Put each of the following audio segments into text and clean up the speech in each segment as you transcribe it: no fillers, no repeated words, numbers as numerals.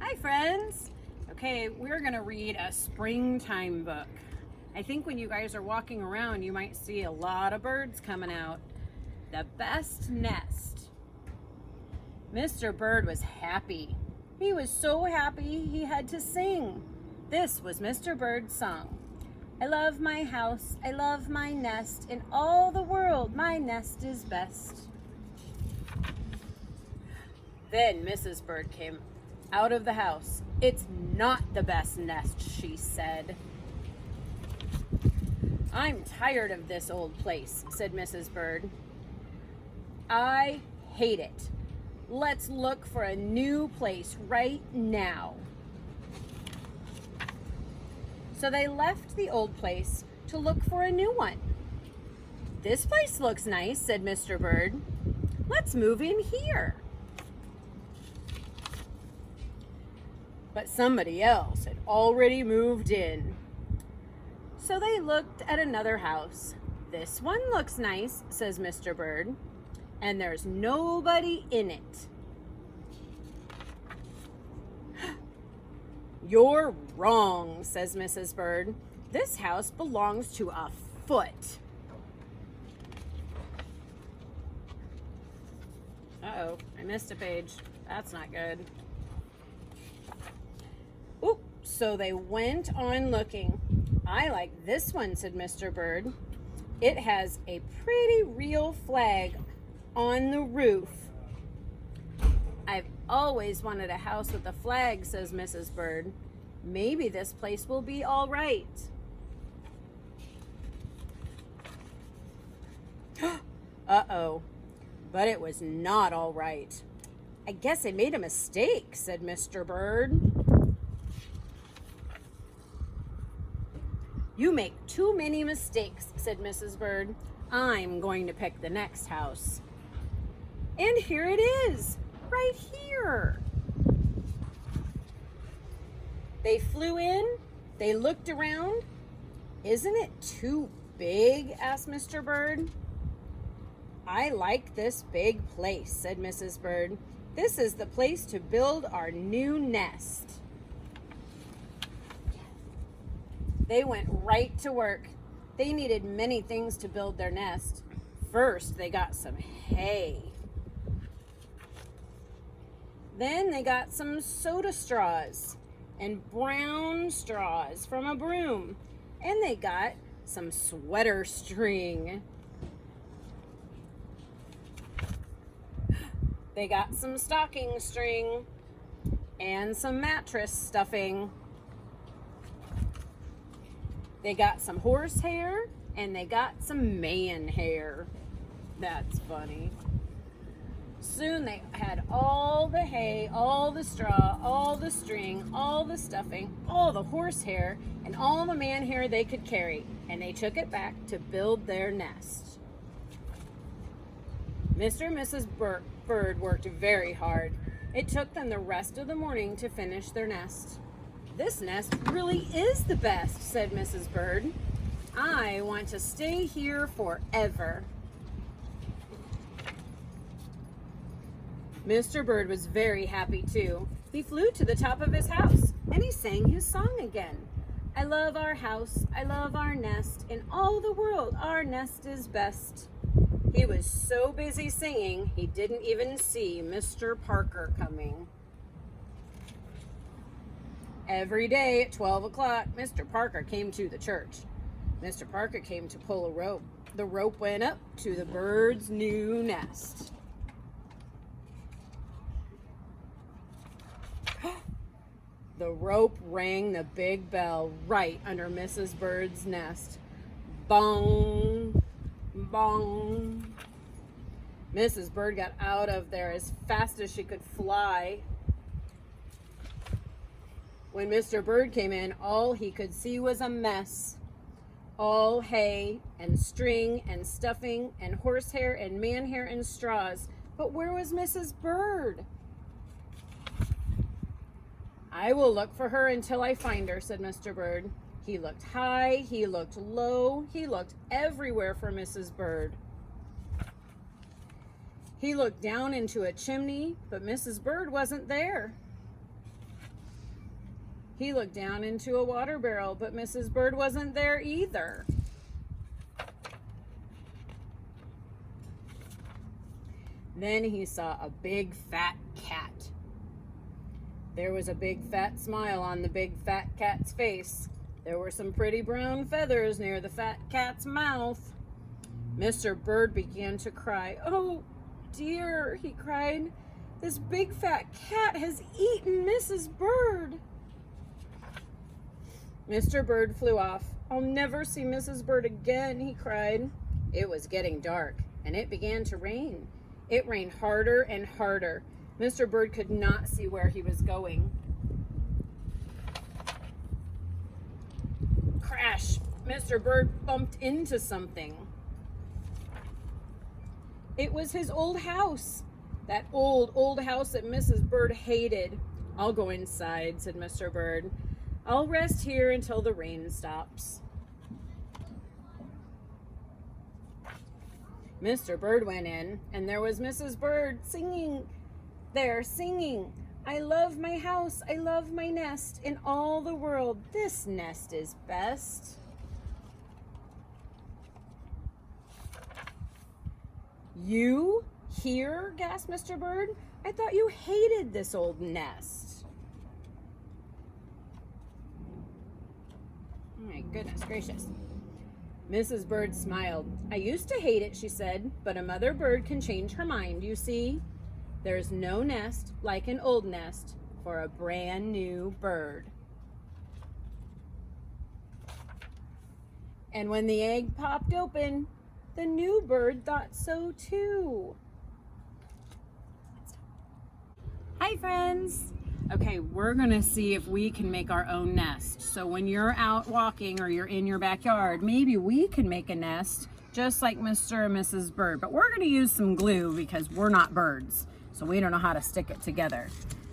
Hi friends! Okay, we're gonna read a springtime book. I think when you guys are walking around, you might see a lot of birds coming out. The Best Nest. Mr. Bird was happy. He was so happy he had to sing. This was Mr. Bird's song. I love my house, I love my nest. In all the world, my nest is best. Then Mrs. Bird came out of the house. It's not the best nest, she said. I'm tired of this old place, said Mrs. Bird. I hate it. Let's look for a new place right now. So they left the old place to look for a new one. This place looks nice, said Mr. Bird. Let's move in here. But somebody else had already moved in. So they looked at another house. This one looks nice, says Mr. Bird, and there's nobody in it. You're wrong, says Mrs. Bird. This house belongs to a foot. Uh-oh, I missed a page. That's not good. Oop, so they went on looking. I like this one, said Mr. Bird. It has a pretty real flag on the roof. I've always wanted a house with a flag, says Mrs. Bird. Maybe this place will be all right. Uh-oh, but it was not all right. I guess I made a mistake, said Mr. Bird. You make too many mistakes, said Mrs. Bird. I'm going to pick the next house. And here it is, right here. They flew in, they looked around. Isn't it too big? Asked Mr. Bird. I like this big place, said Mrs. Bird. This is the place to build our new nest. They went right to work. They needed many things to build their nest. First, they got some hay. Then they got some soda straws and brown straws from a broom. And they got some sweater string. They got some stocking string and some mattress stuffing. They got some horsehair and they got some man hair. That's funny. Soon they had all the hay, all the straw, all the string, all the stuffing, all the horsehair, and all the man hair they could carry, and they took it back to build their nest. Mr. and Mrs. Bird worked very hard. It took them the rest of the morning to finish their nest. This nest really is the best, said Mrs. Bird. I want to stay here forever. Mr. Bird was very happy too. He flew to the top of his house and he sang his song again. I love our house, I love our nest. In all the world, our nest is best. He was so busy singing, he didn't even see Mr. Parker coming. Every day at 12 o'clock, Mr. Parker came to the church. Mr. Parker came to pull a rope. The rope went up to the bird's new nest. The rope rang the big bell right under Mrs. Bird's nest. Bong, bong. Mrs. Bird got out of there as fast as she could fly. When Mr. Bird came in, all he could see was a mess. All hay and string and stuffing and horsehair and man hair and straws. But where was Mrs. Bird? I will look for her until I find her, said Mr. Bird. He looked high, he looked low, he looked everywhere for Mrs. Bird. He looked down into a chimney, but Mrs. Bird wasn't there. He looked down into a water barrel, but Mrs. Bird wasn't there either. Then he saw a big fat cat. There was a big fat smile on the big fat cat's face. There were some pretty brown feathers near the fat cat's mouth. Mr. Bird began to cry. "Oh dear," he cried. "This big fat cat has eaten Mrs. Bird." Mr. Bird flew off. "I'll never see Mrs. Bird again," he cried. It was getting dark, and it began to rain. It rained harder and harder. Mr. Bird could not see where he was going. Crash! Mr. Bird bumped into something. It was his old house. That old house that Mrs. Bird hated. "I'll go inside," said Mr. Bird. "I'll rest here until the rain stops." Mr. Bird went in, and there was Mrs. Bird singing. "I love my house, I love my nest. In all the world, this nest is best." "You here?" gasped Mr. Bird. "I thought you hated this old nest." Oh my goodness gracious. Mrs. Bird smiled. "I used to hate it," she said, "but a mother bird can change her mind, you see. There's no nest like an old nest for a brand new bird." And when the egg popped open, the new bird thought so too. Hi friends! Okay, we're gonna see if we can make our own nest. So when you're out walking or you're in your backyard, maybe we can make a nest just like Mr. and Mrs. Bird. But we're gonna use some glue because we're not birds. So we don't know how to stick it together.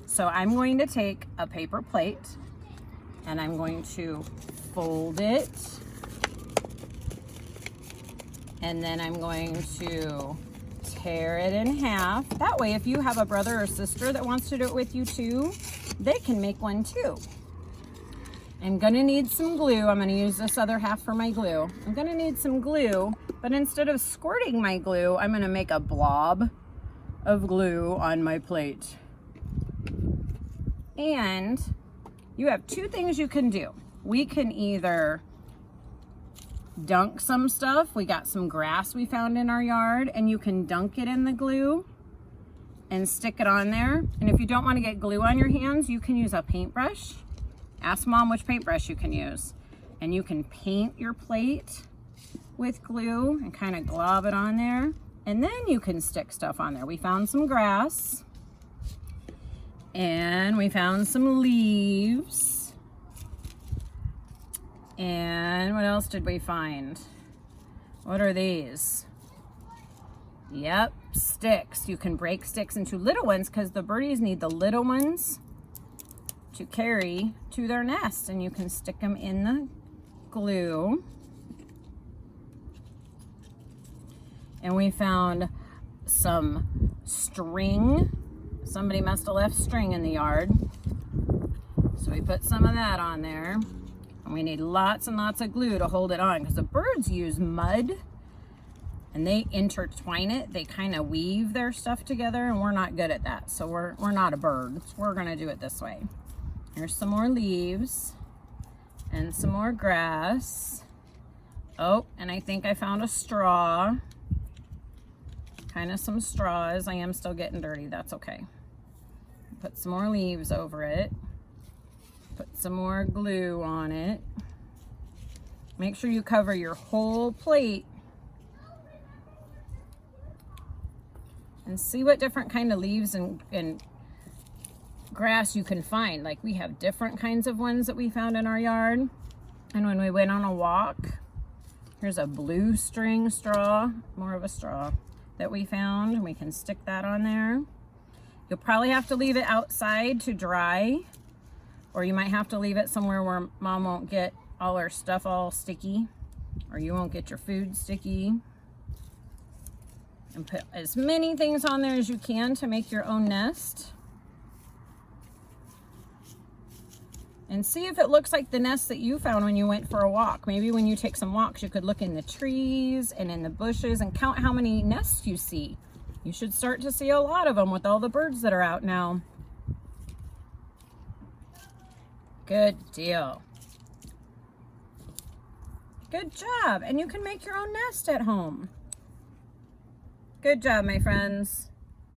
So I'm going to take a paper plate and I'm going to fold it. And then I'm going to tear it in half. That way, if you have a brother or sister that wants to do it with you too, they can make one too. I'm gonna need some glue. I'm gonna use this other half for my glue. I'm gonna need some glue, but instead of squirting my glue, I'm gonna make a blob of glue on my plate. And you have two things you can do. We can either dunk some stuff. We got some grass we found in our yard, and you can dunk it in the glue and stick it on there. And if you don't want to get glue on your hands, you can use a paintbrush. Ask Mom which paintbrush you can use. And you can paint your plate with glue and kind of glob it on there. And then you can stick stuff on there. We found some grass and we found some leaves. And what else did we find? What are these? Yep, sticks. You can break sticks into little ones because the birdies need the little ones to carry to their nest. And you can stick them in the glue. And we found some string. Somebody must have left string in the yard. So we put some of that on there. And we need lots and lots of glue to hold it on because the birds use mud and they intertwine it. They kind of weave their stuff together and we're not good at that. So we're not a bird. So we're gonna do it this way. Here's some more leaves and some more grass. Oh, and I think I found a straw. Kind of some straws. I am still getting dirty, that's okay. Put some more leaves over it. Put some more glue on it. Make sure you cover your whole plate. And see what different kind of leaves and grass you can find. Like we have different kinds of ones that we found in our yard. And when we went on a walk, here's a blue string straw, more of a straw that we found. We can stick that on there. You'll probably have to leave it outside to dry. Or you might have to leave it somewhere where Mom won't get all her stuff all sticky, or you won't get your food sticky. And put as many things on there as you can to make your own nest. and see if it looks like the nest that you found when you went for a walk. Maybe when you take some walks, you could look in the trees and in the bushes and count how many nests you see. You should start to see a lot of them with all the birds that are out now. Good deal. Good job. And you can make your own nest at home. Good job, my friends.